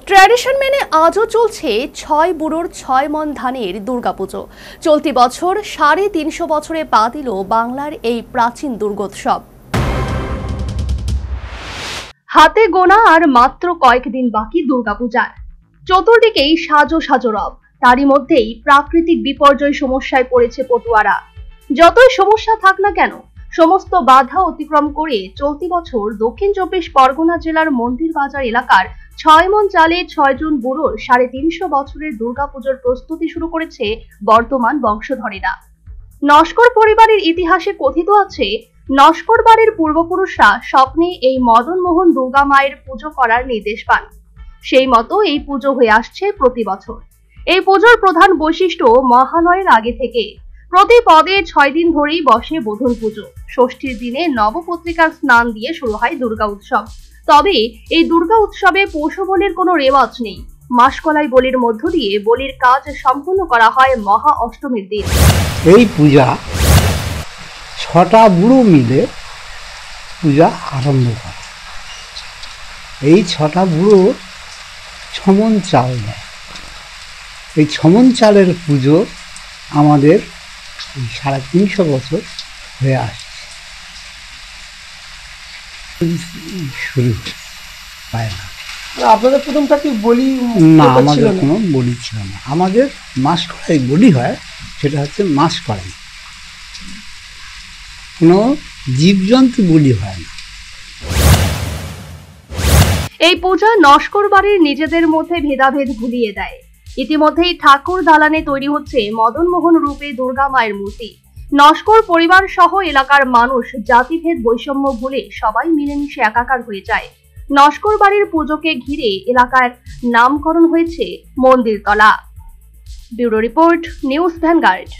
Tradition মেনে আজও চলছে ৬ বুড়োর ৬ মন ধানের দুর্গাপুজো। চলতি বছর ৩৫০ বছরে পা দিল বাংলার এই প্রাচীন দুর্গোৎসব। হাতে গোনা আর মাত্র কয়েকদিন বাকি দুর্গাপূজার। চতুর্দিকেই সাজো সাজো রব, তারই মধ্যেই প্রাকৃতিক বিপর্যয় সমস্যায় পড়েছে পটুয়ারা। যতই সমস্যা থাক না কেন, সমস্ত বাধা অতিক্রম করে চলতি বছর দক্ষিণ ২৪ পরগনা জেলার মন্দির বাজার এলাকার ৬ মন চালে ৬ জন বুড়োর ৩৫০ বছরের দুর্গাপুজোর প্রস্তুতি শুরু করেছে বর্তমান বংশধরেরা। নস্কর পরিবারের ইতিহাসে কথিত আছে, নস্কর বাড়ির পূর্বপুরুষরা স্বপ্নে এই মদন মোহন দুর্গা মায়ের পুজো করার নির্দেশ পান। সেই মতো এই পুজো হয়ে আসছে প্রতি বছর। এই পুজোর প্রধান বৈশিষ্ট্য মহালয়ের আগে থেকে প্রতি পদে ৬ দিন ধরেই বসে বোধন পুজো। ষষ্ঠীর দিনে নবপত্রিকার স্নান দিয়ে শুরু হয় দুর্গা উৎসব। তবে এই দুর্গা উৎসবে পশু বলির কোনো রেওয়াজ নেই। মাসকলাই বলির মধ্য দিয়ে বলির কাজ সম্পূর্ণ করা হয় মহা অষ্টমীর দিন। এই পূজা ৬টা বুড়ো মিলে পূজা আরম্ভ করে। এই ৬টা বুড়ো ৬ মন চাল দেয়। এই ৬ মন চালের পুজো আমাদের ৩৫০ বছর হয়ে আসছে, শুরু পায় না। আপনাদের প্রথমটা কি বলি? না, আমাদের কোনো বলি ছিল না। আমাদের মাস কড়াই বলি হয়, সেটা হচ্ছে মাস কড়াই, কোনো জীবজন্তু বলি হয় না। এই পূজা নস্কর বাড়ির নিজেদের মধ্যে ভেদাভেদ ভুলিয়ে দেয়। ইতিমধ্যেই ঠাকুর দালানে তৈরি হচ্ছে মদন মোহন রূপে দুর্গা মায়ের মূর্তি। নস্কর পরিবার সহ এলাকার মানুষ জাতিভেদ বৈষম্য ভুলে সবাই মিলেমিশে একাকার হয়ে যায়। নস্কর বাড়ির পুজোকে ঘিরে এলাকার নামকরণ হয়েছে Mandirtala. Bureau report, news vanguard.